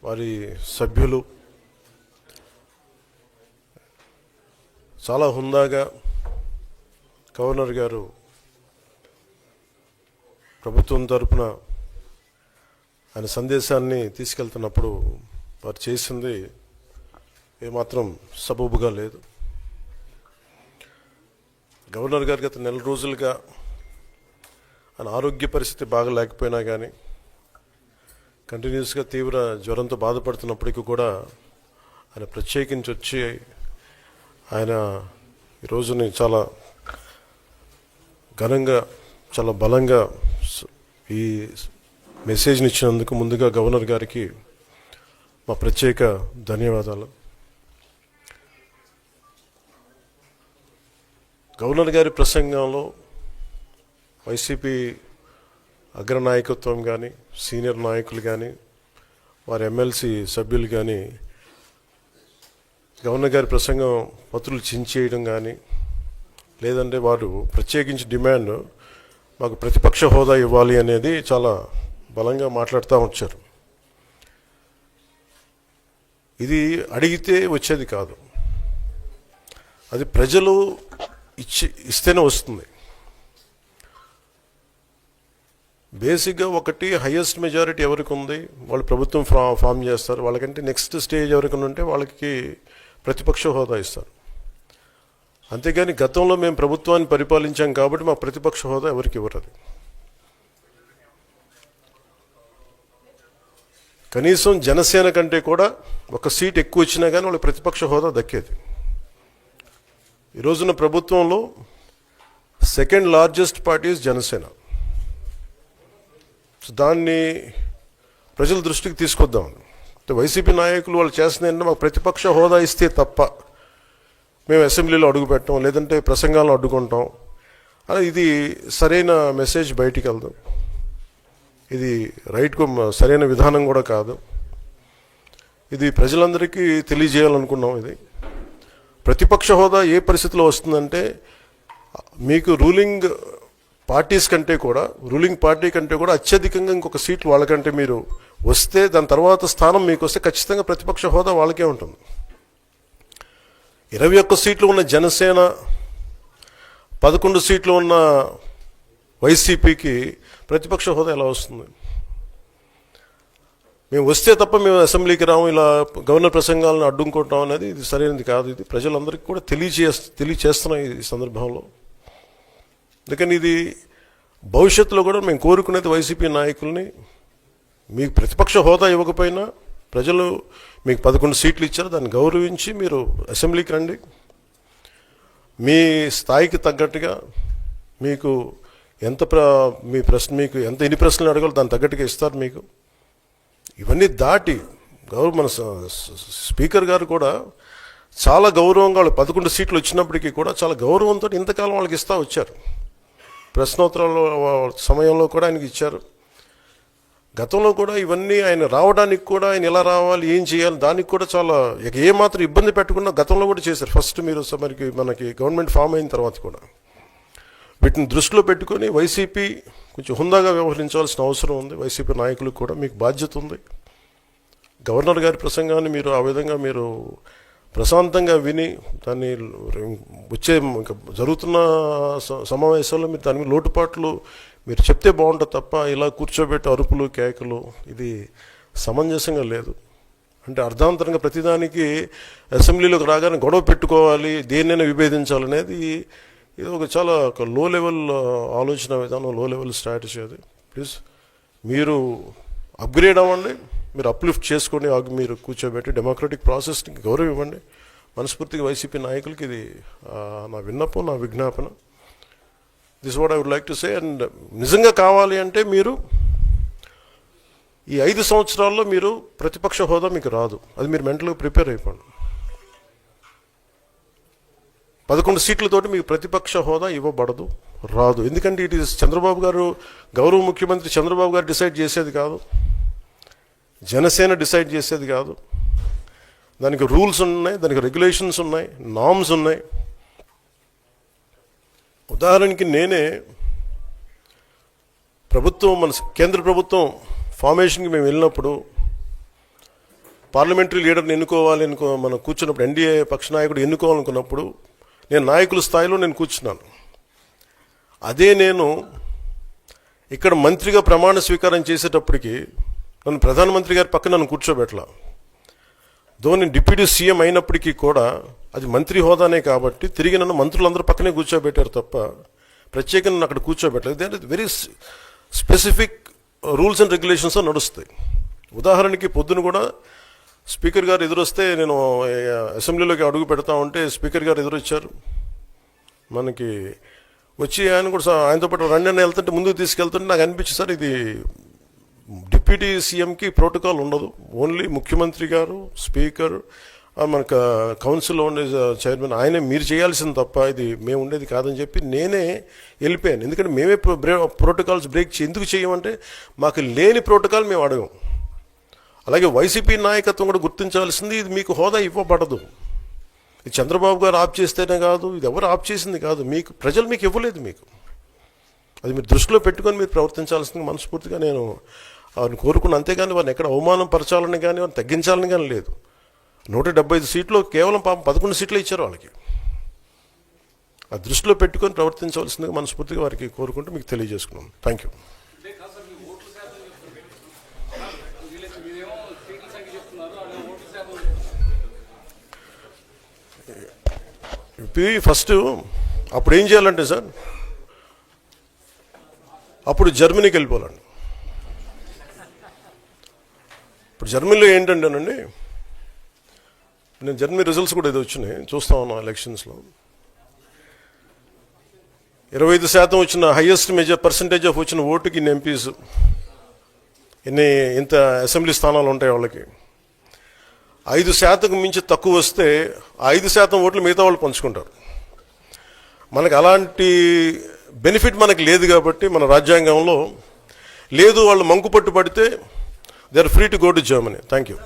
వారి సభ్యులు చాలా హుందాగా గవర్నర్ గారు ప్రభుత్వం తరపున ఆయన సందేశాన్ని తీసుకెళ్తున్నప్పుడు వారు చేసింది ఏమాత్రం సబబుగా లేదు. గవర్నర్ గారు గత నెల రోజులుగా ఆయన ఆరోగ్య పరిస్థితి బాగా లేకపోయినా కానీ కంటిన్యూస్గా తీవ్ర జ్వరంతో బాధపడుతున్నప్పటికీ కూడా ఆయన ప్రత్యేకించి వచ్చి ఆయన ఈ రోజుని చాలా ఘనంగా చాలా బలంగా ఈ మెసేజ్ని ఇచ్చినందుకు ముందుగా గవర్నర్ గారికి మా ప్రత్యేక ధన్యవాదాలు. గవర్నర్ గారి ప్రసంగంలో వైసీపీ అగ్రనాయకత్వం కానీ సీనియర్ నాయకులు కానీ వారి ఎమ్మెల్సీ సభ్యులు కానీ గవర్నర్ గారి ప్రసంగం పత్రులు చించేయడం కానీ లేదంటే వారు ప్రత్యేకించి డిమాండ్ మాకు ప్రతిపక్ష హోదా ఇవ్వాలి అనేది చాలా బలంగా మాట్లాడుతూ వచ్చారు. ఇది అడిగితే వచ్చేది కాదు, అది ప్రజలు ఇస్తేనే వస్తుంది. బేసిక్గా ఒకటి హయ్యెస్ట్ మెజారిటీ ఎవరికి ఉంది వాళ్ళు ప్రభుత్వం ఫామ్ చేస్తారు, వాళ్ళకంటే నెక్స్ట్ స్టేజ్ ఎవరికి ఉంటే వాళ్ళకి ప్రతిపక్ష హోదా ఇస్తారు. అంతేగాని గతంలో మేము ప్రభుత్వాన్ని పరిపాలించాం కాబట్టి మా ప్రతిపక్ష హోదా ఎవరికి ఇవ్వరు. కనీసం జనసేన కంటే కూడా ఒక సీట్ ఎక్కువ వచ్చినా కానీ వాళ్ళకి ప్రతిపక్ష హోదా దక్కేది. ఈ రోజున ప్రభుత్వంలో సెకండ్ లార్జెస్ట్ పార్టీ జనసేన. దాన్ని ప్రజల దృష్టికి తీసుకొద్దాం. వైసీపీ నాయకులు వాళ్ళు చేస్తుంది ఏంటంటే మాకు ప్రతిపక్ష హోదా ఇస్తే తప్ప మేము అసెంబ్లీలో అడుగు పెట్టాం లేదంటే ప్రసంగాలను అడ్డుకుంటాం అని ఇది సరైన మెసేజ్ బయటికి వెళ్దాం. ఇది సరైన విధానం కూడా కాదు. ఇది ప్రజలందరికీ తెలియజేయాలనుకున్నాం. ఇది ప్రతిపక్ష హోదా ఏ పరిస్థితిలో వస్తుందంటే మీకు రూలింగ్ పార్టీ కంటే కూడా అత్యధికంగా ఇంకొక సీట్లు వాళ్ళకంటే మీరు వస్తే దాని తర్వాత స్థానం మీకు వస్తే ఖచ్చితంగా ప్రతిపక్ష హోదా వాళ్ళకే ఉంటుంది. 21 సీట్లు ఉన్న జనసేన 11 సీట్లు ఉన్న వైసీపీకి ప్రతిపక్ష హోదా ఎలా వస్తుంది? మేము వస్తే తప్ప మేము అసెంబ్లీకి రాము, ఇలా గవర్నర్ ప్రసంగాలను అడ్డుకుంటాం అనేది ఇది సరైనది కాదు. ఇది ప్రజలందరికీ కూడా తెలియచేస్తున్నాం ఈ సందర్భంలో. అందుకని ఇది భవిష్యత్తులో కూడా మేము కోరుకునేది వైసీపీ నాయకుల్ని, మీకు ప్రతిపక్ష హోదా ఇవ్వకపోయినా ప్రజలు మీకు 11 సీట్లు ఇచ్చారు, దాన్ని గౌరవించి మీరు అసెంబ్లీకి రండి. మీ స్థాయికి తగ్గట్టుగా మీకు మీకు ఎన్ని ప్రశ్నలు అడగాలో దాన్ని తగ్గట్టుగా ఇస్తారు మీకు. ఇవన్నీ దాటి మన స్పీకర్ గారు కూడా చాలా గౌరవంగా వాళ్ళు 11 సీట్లు వచ్చినప్పటికీ కూడా చాలా గౌరవంతో ఇంతకాలం వాళ్ళకి ఇస్తూ వచ్చారు. ప్రశ్నోత్తరాల సమయంలో కూడా ఆయనకి ఇచ్చారు. గతంలో కూడా ఇవన్నీ ఆయన రావడానికి కూడా ఆయన ఎలా రావాలి ఏం చేయాలి దానికి కూడా చాలా ఏమాత్రం ఇబ్బంది పెట్టకుండా గతంలో కూడా చేశారు. ఫస్ట్ మీరు మనకి గవర్నమెంట్ ఫామ్ అయిన తర్వాత కూడా వీటిని దృష్టిలో పెట్టుకొని వైసీపీ కొంచెం హుందాగా వ్యవహరించాల్సిన అవసరం ఉంది. వైసీపీ నాయకులకు కూడా మీకు బాధ్యత ఉంది. గవర్నర్ గారి ప్రసంగాన్ని మీరు ఆ విధంగా మీరు ప్రశాంతంగా విని దాన్ని వచ్చే జరుగుతున్న సమావేశాల్లో మీరు దాని మీద లోటుపాట్లు మీరు చెప్తే బాగుంటుంది తప్ప ఇలా కూర్చోబెట్టి అరుపులు కేకలు ఇది సమంజసంగా లేదు. అంటే అర్ధాంతరంగా ప్రతిదానికి అసెంబ్లీలోకి రాగానే గొడవ పెట్టుకోవాలి, దేన్నైనా విభేదించాలనేది ఇది చాలా లో లెవెల్ ఆలోచన విధానం, లో లెవెల్ స్ట్రాటజీ. అది ప్లీజ్ మీరు అప్గ్రేడ్ అవ్వండి, మీరు అప్లిఫ్ట్ చేసుకొని మీరు కూర్చోబెట్టి డెమోక్రటిక్ ప్రాసెస్ని గౌరవం ఇవ్వండి. మనస్ఫూర్తిగా వైసీపీ నాయకులకి ఇది నా విన్నపం, నా విజ్ఞాపన. This what I would like to say. And నిజంగా కావాలి అంటే మీరు ఈ 5 సంవత్సరాల్లో మీరు ప్రతిపక్ష హోదా మీకు రాదు, అది మీరు మెంటల్గా ప్రిపేర్ అయిపోండి. 11 సీట్లతోటి మీకు ప్రతిపక్ష హోదా ఇవ్వబడదు, రాదు. ఎందుకంటే ఇట్ ఈస్ చంద్రబాబు గారు, గౌరవ ముఖ్యమంత్రి చంద్రబాబు గారు డిసైడ్ చేసేది కాదు, జనసేన డిసైడ్ చేసేది కాదు. దానికి రూల్స్ ఉన్నాయి, దానికి రెగ్యులేషన్స్ ఉన్నాయి, నామ్స్ ఉన్నాయి. ఉదాహరణకి నేనే ప్రభుత్వం మన కేంద్ర ప్రభుత్వం ఫార్మేషన్కి మేము వెళ్ళినప్పుడు పార్లమెంటరీ లీడర్ని ఎన్నుకోవాలి మనం కూర్చున్నప్పుడు ఎన్డీఏ పక్ష నాయకుడు ఎన్నుకోవాలనుకున్నప్పుడు నేను నాయకుల స్థాయిలో నేను కూర్చున్నాను. అదే నేను ఇక్కడ మంత్రిగా ప్రమాణ స్వీకారం చేసేటప్పటికి నన్ను ప్రధానమంత్రి గారి పక్కన నన్ను కూర్చోబెట్టలా. నేను డిప్యూటీ సీఎం అయినప్పటికీ కూడా అది మంత్రి హోదానే కాబట్టి తిరిగి నన్ను మంత్రులందరూ పక్కనే కూర్చోబెట్టారు తప్ప ప్రత్యేకంగా నన్ను అక్కడ కూర్చోబెట్టలేదు. ఇది very specific rules and regulations నడుస్తాయి. ఉదాహరణకి పొద్దున కూడా స్పీకర్ గారు ఎదురొస్తే నేను అసెంబ్లీలోకి అడుగు పెడతా ఉంటే స్పీకర్ గారు ఎదురొచ్చారు. మనకి వచ్చి ఆయనతో పాటు రండి అని వెళ్తుంటే ముందుకు తీసుకెళ్తుంటే నాకు అనిపించింది, సార్ ఇది డిప్యూటీ సీఎంకి ప్రోటోకాల్ ఉండదు, ఓన్లీ ముఖ్యమంత్రి గారు, స్పీకర్, మనకు కౌన్సిల్లో ఉండే చైర్మన్ ఆయనే మీరు చేయాల్సింది తప్ప ఇది మేము ఉండేది కాదని చెప్పి నేనే వెళ్ళిపోయాను. ఎందుకంటే మేమే ప్రోటోకాల్స్ బ్రేక్ ఎందుకు చేయమంటే మాకు లేని ప్రోటోకాల్ మేము అడగం. అలాగే వైసీపీ నాయకత్వం కూడా గుర్తించాల్సింది, ఇది మీకు హోదా ఇవ్వబడదు. ఇది చంద్రబాబు గారు ఆప్ చేస్తేనే కాదు, ఇది ఎవరు ఆప్ చేసింది కాదు, మీకు ప్రజలు మీకు ఇవ్వలేదు. మీకు అది మీరు దృష్టిలో పెట్టుకొని మీరు ప్రవర్తించాల్సింది మనస్ఫూర్తిగా నేను వారిని కోరుకున్నాను. అంతేగాని వారిని ఎక్కడ అవమానం పరచాలని కానీ వారిని తగ్గించాలని కానీ లేదు. 175 సీట్లు కేవలం 11 సీట్లే ఇచ్చారు వాళ్ళకి. ఆ దృష్టిలో పెట్టుకొని ప్రవర్తించవలసిందిగా మనస్ఫూర్తిగా వారికి కోరుకుంటూ మీకు తెలియజేసుకున్నాం. Thank you. ఫస్ట్ అప్పుడు ఏం చేయాలంటే సార్, అప్పుడు జర్మనీకి వెళ్ళిపోవాలండి. ఇప్పుడు జర్మనీలో ఏంటంటేనండి, నేను జర్మనీ రిజల్ట్స్ కూడా ఏదో వచ్చినాయి చూస్తా ఉన్నాను ఎలక్షన్స్లో. 25% వచ్చిన హైయెస్ట్ పర్సంటేజ్ ఆఫ్ వచ్చిన ఓటుకి ఇన్ని ఎంపీస్, ఇంత అసెంబ్లీ స్థానాలు ఉంటాయి వాళ్ళకి. 5% మించి తక్కువ వస్తే 5% ఓట్లు మిగతా వాళ్ళు పంచుకుంటారు. మనకు అలాంటి బెనిఫిట్ మనకు లేదు కాబట్టి మన రాజ్యాంగంలో లేదు. వాళ్ళు మంకు పట్టు పడితే they are free to go to Germany. Thank you.